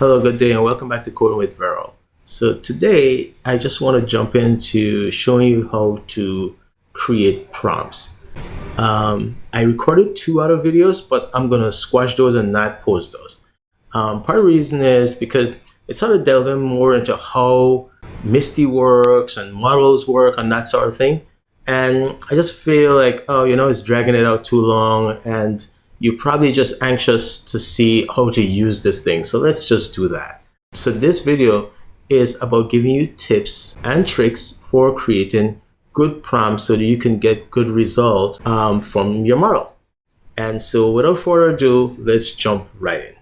Hello, good day, and welcome back to Coding with Vero. So today, I just want to jump into showing you how to create prompts. I recorded 2 other videos, but I'm going to squash those and not post those. Part of the reason is because it started delving more into how Misty works and models work and that sort of thing. And I just feel like, it's dragging it out too long, and you're probably just anxious to see how to use this thing. So let's just do that. So this video is about giving you tips and tricks for creating good prompts so that you can get good results from your model. And so without further ado, let's jump right in.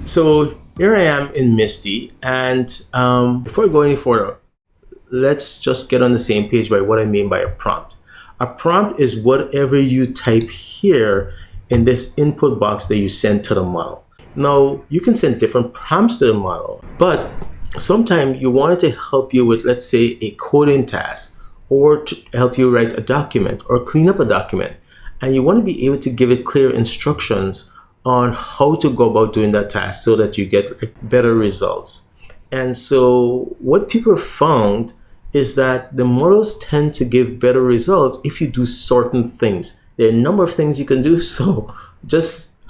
So here I am in Misty, and before I go any further, let's just get on the same page by what I mean by a prompt. A prompt is whatever you type here in this input box that you send to the model. Now, you can send different prompts to the model, but sometimes you want it to help you with, let's say, a coding task, or to help you write a document or clean up a document. And you want to be able to give it clear instructions on how to go about doing that task so that you get better results. And so what people found is that the models tend to give better results if you do certain things. There are a number of things you can do, so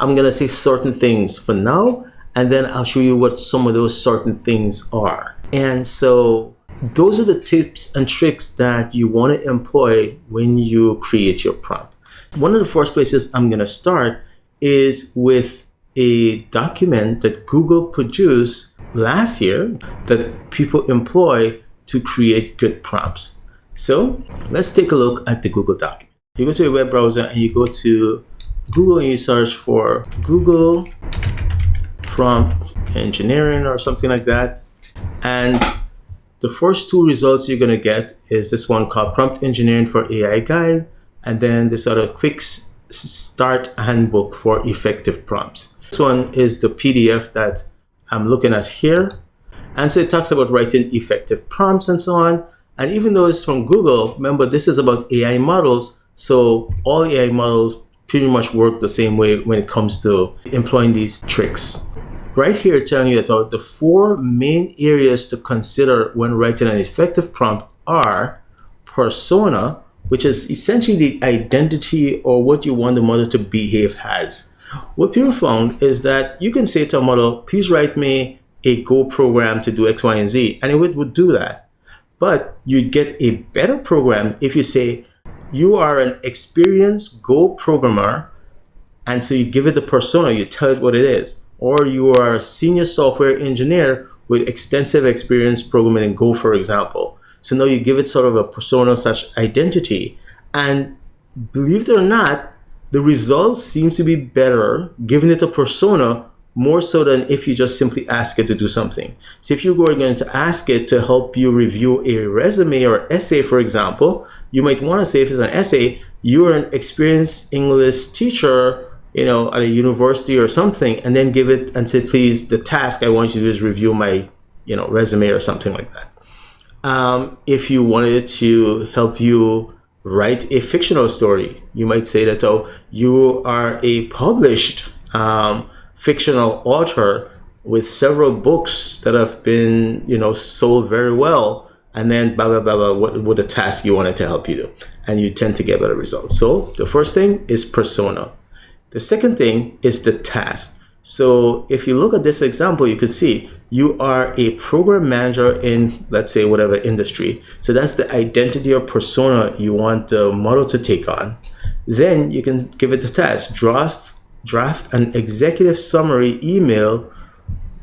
I'm gonna say certain things for now, and then I'll show you what some of those certain things are. And so those are the tips and tricks that you wanna employ when you create your prompt. One of the first places I'm gonna start is with a document that Google produced last year that people employ to create good prompts. So let's take a look at the Google document. You go to a web browser and you go to Google and you search for Google prompt engineering or something like that. And the first 2 results you're gonna get is this one called Prompt Engineering for AI Guide, and then this other quick start handbook for effective prompts. This one is the PDF that I'm looking at here. And so it talks about writing effective prompts and so on. And even though it's from Google, remember, this is about AI models. So all AI models pretty much work the same way when it comes to employing these tricks. Right here, telling you that the 4 main areas to consider when writing an effective prompt are persona, which is essentially the identity or what you want the model to behave as. What people found is that you can say to a model, please write me a Go program to do X, Y, and Z, and it would do that. But you get a better program if you say, you are an experienced Go programmer, and so you give it the persona, you tell it what it is. Or you are a senior software engineer with extensive experience programming in Go, for example. So now you give it sort of a persona / identity, and believe it or not, the results seems to be better giving it a persona more so than if you just simply ask it to do something. So if you're going to ask it to help you review a resume or essay, for example, you might want to say, if it's an essay, you're an experienced English teacher, at a university or something, and then give it and say, please, the task I want you to do is review my, resume or something like that. If you wanted it to help you write a fictional story, you might say that, you are a published fictional author with several books that have been, sold very well, and then blah, blah, blah, blah, what the task you wanted to help you do. And you tend to get better results. So the first thing is persona. The second thing is the task. So if you look at this example, you can see you are a program manager in, let's say, whatever industry. So that's the identity or persona you want the model to take on. Then you can give it the task, draft an executive summary email.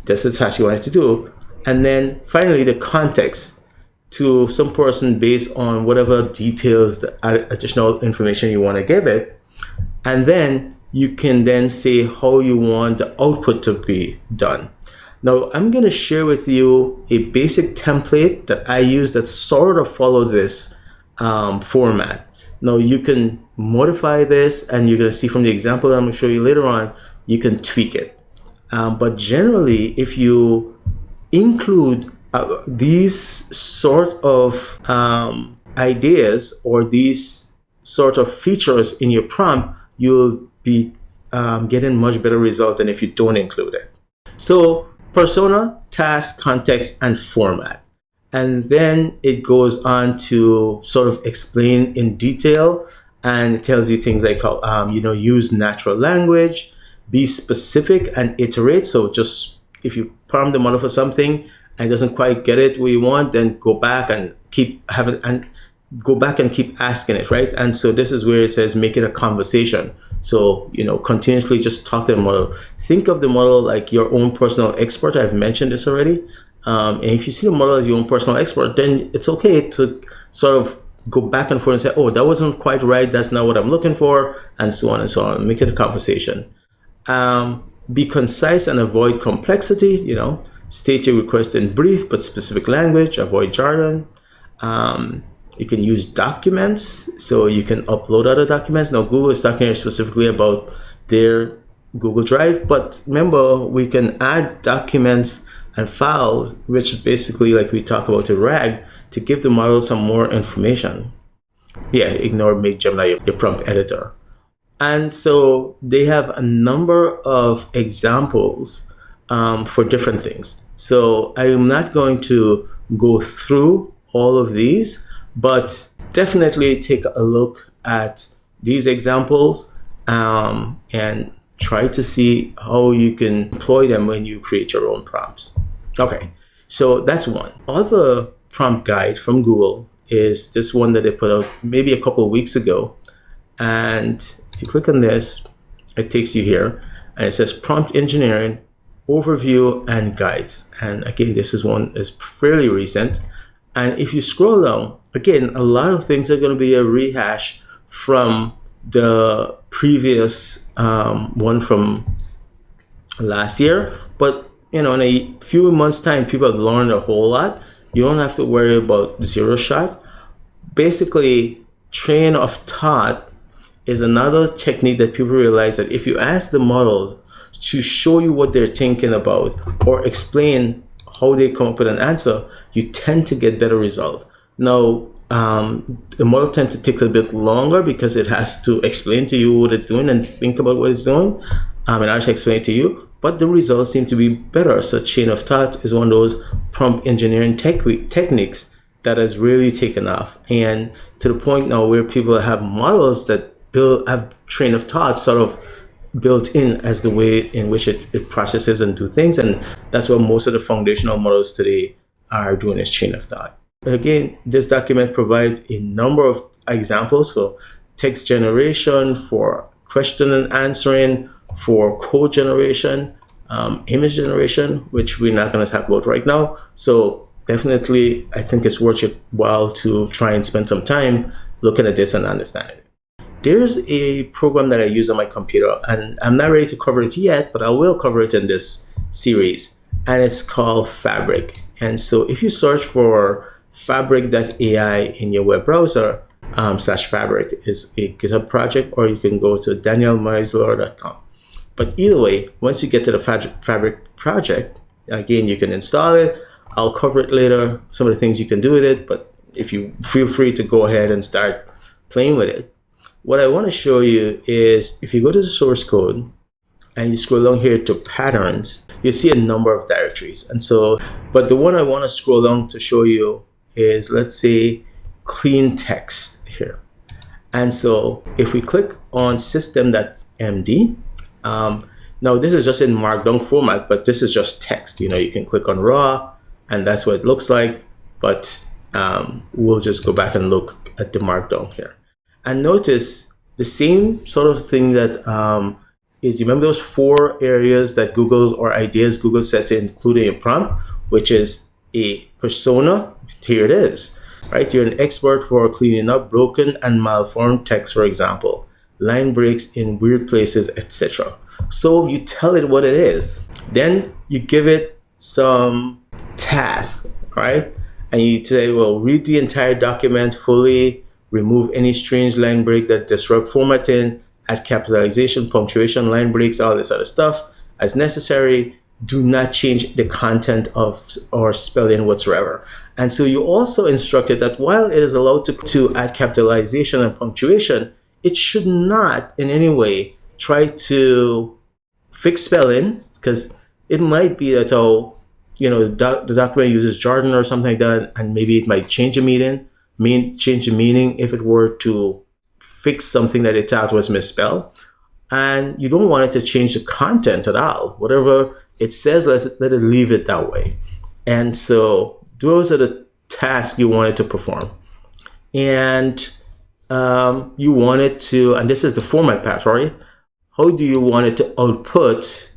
That's the task you want it to do. And then finally, the context to some person based on whatever details, the additional information you want to give it. And then you can then say how you want the output to be done. Now, I'm going to share with you a basic template that I use that sort of follow this format. Now, you can modify this, and you're going to see from the example that I'm going to show you later on, you can tweak it. But generally, if you include these sort of ideas or these sort of features in your prompt, you'll be getting much better result than if you don't include it. So persona, task, context, and format. And then it goes on to sort of explain in detail, and it tells you things like how, use natural language, be specific and iterate. So just if you prompt the model for something and it doesn't quite get it where you want, then go back and keep asking it, right? And so this is where it says make it a conversation. So, continuously just talk to the model. Think of the model like your own personal expert. I've mentioned this already. And if you see the model as your own personal expert, then it's okay to sort of go back and forth and say, oh, that wasn't quite right. That's not what I'm looking for, and so on and so on. Make it a conversation. Be concise and avoid complexity. State your request in brief but specific language. Avoid jargon. You can use documents, so you can upload other documents. Now, Google is talking here specifically about their Google Drive, but remember, we can add documents and files, which basically, like we talk about the RAG, to give the model some more information. Yeah, ignore Make Gemini your prompt editor. And so they have a number of examples for different things. So I am not going to go through all of these, but definitely take a look at these examples and try to see how you can employ them when you create your own prompts. Okay, so that's one. Other prompt guide from Google is this one that they put out maybe a couple of weeks ago. And if you click on this, it takes you here and it says prompt engineering, overview and guides. And again, this is one is fairly recent. And if you scroll down, again, a lot of things are going to be a rehash from the previous one from last year. But, in a few months' time, people have learned a whole lot. You don't have to worry about zero shot. Basically, train of thought is another technique that people realize that if you ask the model to show you what they're thinking about or explain how they come up with an answer, you tend to get better results. Now, the model tends to take a bit longer because it has to explain to you what it's doing and think about what it's doing, and actually explain it to you. But the results seem to be better. So chain of thought is one of those prompt engineering techniques that has really taken off. And to the point now where people have models that have train of thought sort of built in as the way in which it processes and do things. And that's what most of the foundational models today are doing, is chain of thought. And again, this document provides a number of examples for text generation, for question and answering, for code generation, image generation, which we're not going to talk about right now. So definitely, I think it's worth your while to try and spend some time looking at this and understanding it. There's a program that I use on my computer, and I'm not ready to cover it yet, but I will cover it in this series, and it's called Fabric. And so if you search for fabric.ai in your web browser, /fabric is a GitHub project, or you can go to danielmeisler.com. But either way, once you get to the Fabric project, again, you can install it. I'll cover it later, some of the things you can do with it, but if you feel free to go ahead and start playing with it. What I want to show you is if you go to the source code and you scroll down here to patterns, you see a number of directories. And so, but the one I want to scroll down to show you is, let's say, clean text here. And so if we click on system.md, now this is just in markdown format, but this is just text. You can click on raw and that's what it looks like, but we'll just go back and look at the markdown here. And notice the same sort of thing that you remember those 4 areas that Google said to include in a prompt, which is a persona. Here it is, right? You're an expert for cleaning up broken and malformed text, for example, line breaks in weird places, etc. So you tell it what it is. Then you give it some tasks, right? And you say, well, read the entire document fully, remove any strange line break that disrupt formatting, add capitalization, punctuation, line breaks, all this other stuff as necessary. Do not change the content of or spelling whatsoever. And so you also instructed that while it is allowed to add capitalization and punctuation, it should not in any way try to fix spelling, because it might be that, the document uses jargon or something like that, and maybe it might change the meaning if it were to fix something that it thought was misspelled. And you don't want it to change the content at all. Whatever it says, let it leave it that way. And so those are the tasks you want it to perform. And you want it to, and this is the format part, right? How do you want it to output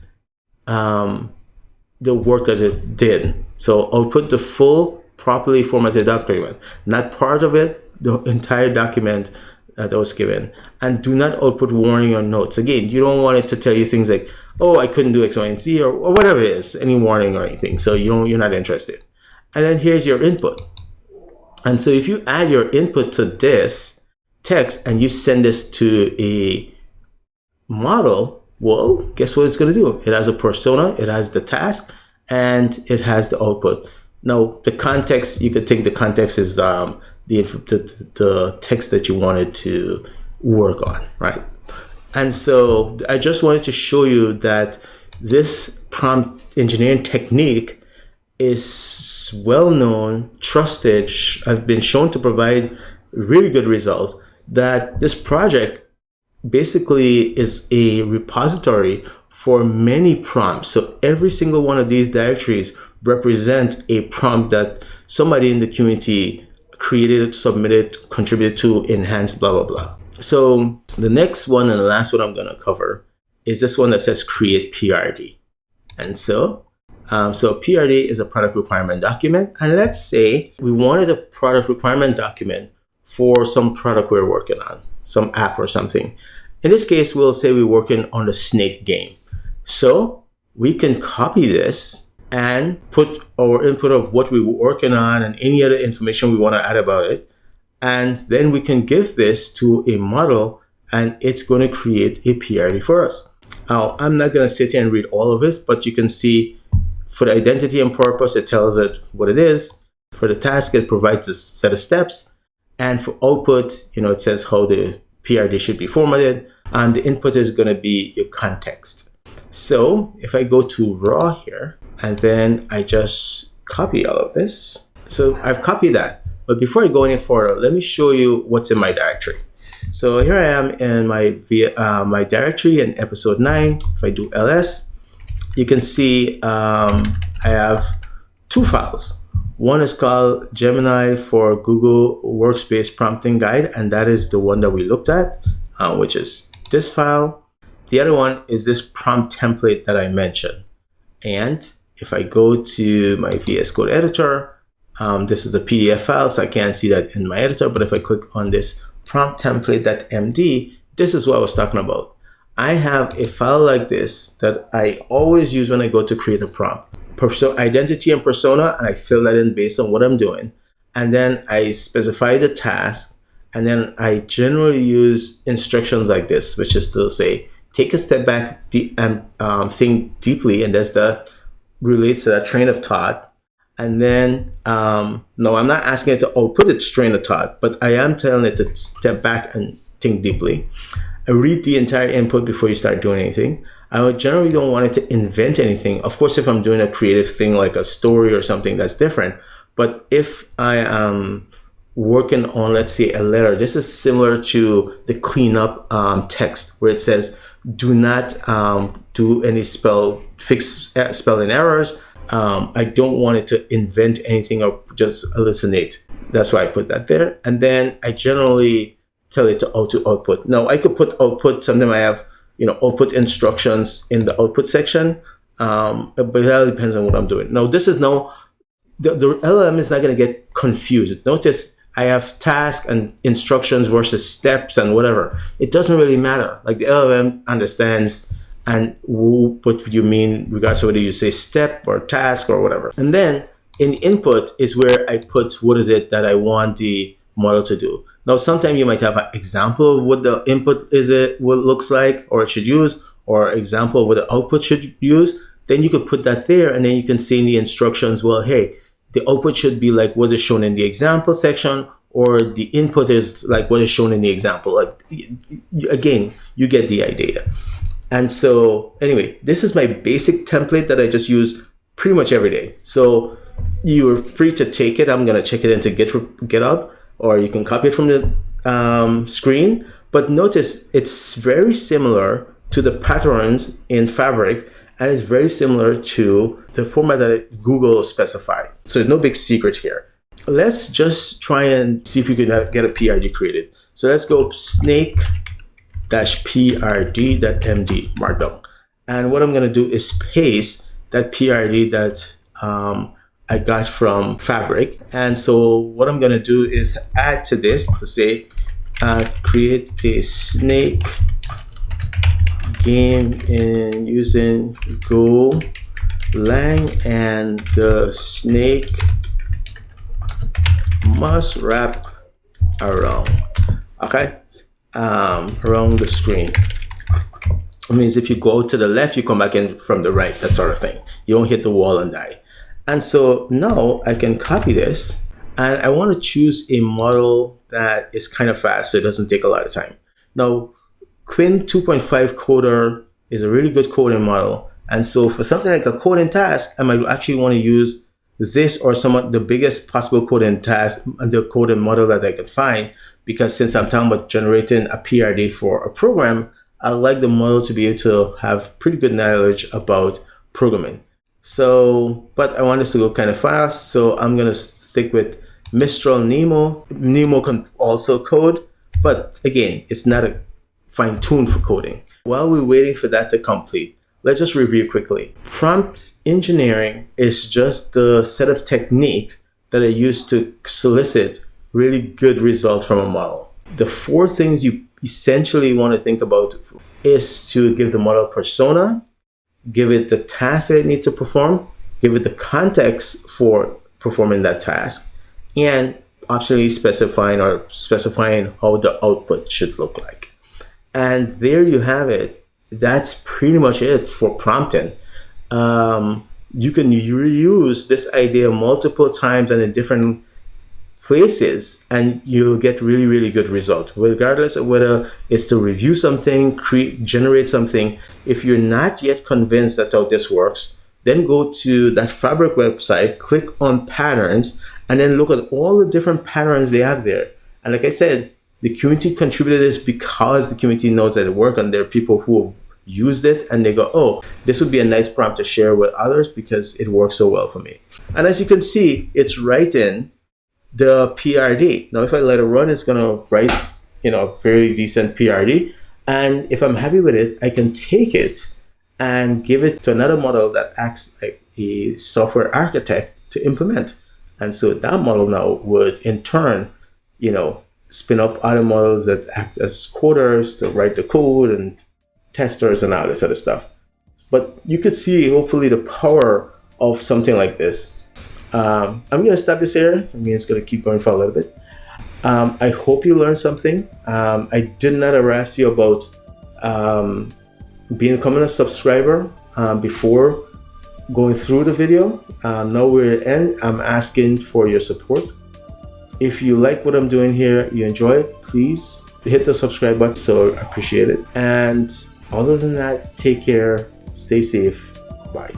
the work that it did? So output the full properly formatted document, not part of it, the entire document that was given. And do not output warning or notes. Again, you don't want it to tell you things like, oh, I couldn't do X, Y, and Z, or whatever it is, any warning or anything. So you're not interested. And then here's your input. And so if you add your input to this text and you send this to a model, well, guess what it's going to do? It has a persona, it has the task, and it has the output. Now, the context, you could think the context is the text that you wanted to work on, right? And so I just wanted to show you that this prompt engineering technique is well known, trusted, have been shown to provide really good results, that this project basically is a repository for many prompts. So every single one of these directories represent a prompt that somebody in the community created, submitted, contributed to, enhanced, blah, blah, blah. So the next one and the last one I'm going to cover is this one that says create PRD. And so PRD is a product requirement document. And let's say we wanted a product requirement document for some product we're working on, some app or something. In this case, we'll say we're working on the snake game. So we can copy this and put our input of what we were working on and any other information we want to add about it. And then we can give this to a model and it's going to create a PRD for us. Now, I'm not going to sit here and read all of this, but you can see for the identity and purpose, it tells it what it is. For the task, it provides a set of steps. And for output, it says how the PRD should be formatted. And the input is going to be your context. So if I go to raw here, and then I just copy all of this. So I've copied that. But before I go any further, let me show you what's in my directory. So here I am in my directory in episode 9. If I do ls, you can see I have 2 files. One is called Gemini for Google Workspace Prompting Guide, and that is the one that we looked at, which is this file. The other one is this prompt template that I mentioned. And if I go to my VS Code editor, this is a PDF file, so I can't see that in my editor. But if I click on this prompt template.md, this is what I was talking about. I have a file like this that I always use when I go to create a prompt. Identity and persona, and I fill that in based on what I'm doing. And then I specify the task, and then I generally use instructions like this, which is to say, take a step back and think deeply, and that relates to that train of thought. And then, no, I'm not asking it to output its train of thought, but I am telling it to step back and think deeply. I read the entire input before you start doing anything. I generally don't want it to invent anything. Of course, if I'm doing a creative thing like a story or something, that's different. But if I am working on, let's say, a letter, this is similar to the cleanup text where it says, do not do any fix spelling errors. I don't want it to invent anything or just hallucinate. That's why I put that there. And then I generally tell it to output. Now I could put output. Sometimes I have, output instructions in the output section. But that depends on what I'm doing. Now this is the LLM is not going to get confused. Notice I have tasks and instructions versus steps and whatever. It doesn't really matter. Like the LLM understands and what you mean regardless of whether you say step or task or whatever. And then in input is where I put what is it that I want the model to do. Now, sometimes you might have an example of what the input what it looks like or it should use, or example of what the output should use. Then you could put that there, and then you can say in the instructions, well, hey, the output should be like what is shown in the example section, or the input is like what is shown in the example. Like, again, you get the idea. And so anyway, this is my basic template that I just use pretty much every day. So you're free to take it. I'm going to check it into GitHub, or you can copy it from the screen. But notice it's very similar to the patterns in Fabric, and it's very similar to the format that Google specified. So there's no big secret here. Let's just try and see if we can get a PRD created. So let's go snake-prd.md markdown. And what I'm going to do is paste that PRD that I got from Fabric. And so what I'm going to do is add to this to say, create a snake game in using Golang, and the snake must wrap around, okay, around the screen. It means if you go to the left, you come back in from the right, that sort of thing. You don't hit the wall and die. And so now I can copy this, and I want to choose a model that is kind of fast, so it doesn't take a lot of time. Now, Quinn 2.5 Coder is a really good coding model. And so for something like a coding task, I might actually want to use this or some of the biggest possible coding task, the coding model that I can find, because since I'm talking about generating a PRD for a program, I like the model to be able to have pretty good knowledge about programming. So, but I want this to go kind of fast, so I'm going to stick with Mistral Nemo. Nemo can also code, but again, it's not a fine-tuned for coding. While we're waiting for that to complete, let's just review quickly. Prompt engineering is just the set of techniques that are used to solicit really good results from a model. The 4 things you essentially want to think about is to give the model persona, give it the task that it needs to perform, give it the context for performing that task, and optionally specifying how the output should look like. And there you have it. That's pretty much it for prompting. You can reuse this idea multiple times and in different places, and you'll get really, really good results, regardless of whether it's to review something, generate something. If you're not yet convinced that how this works, then go to that Fabric website, click on patterns, and then look at all the different patterns they have there. And like I said, the community contributed this because the community knows that it works, and there are people who used it and they go, oh, this would be a nice prompt to share with others because it works so well for me. And as you can see, it's right in the PRD. Now, if I let it run, it's going to write, a very decent PRD. And if I'm happy with it, I can take it and give it to another model that acts like a software architect to implement. And so that model now would in turn, spin up other models that act as coders to write the code and testers and all this other stuff. But you could see hopefully the power of something like this. I'm going to stop this here. It's going to keep going for a little bit. I hope you learned something. I did not harass you about becoming a subscriber before going through the video. Now we're in. I'm asking for your support. If you like what I'm doing here, you enjoy it, please hit the subscribe button. So I appreciate it. And other than that, take care, stay safe, bye.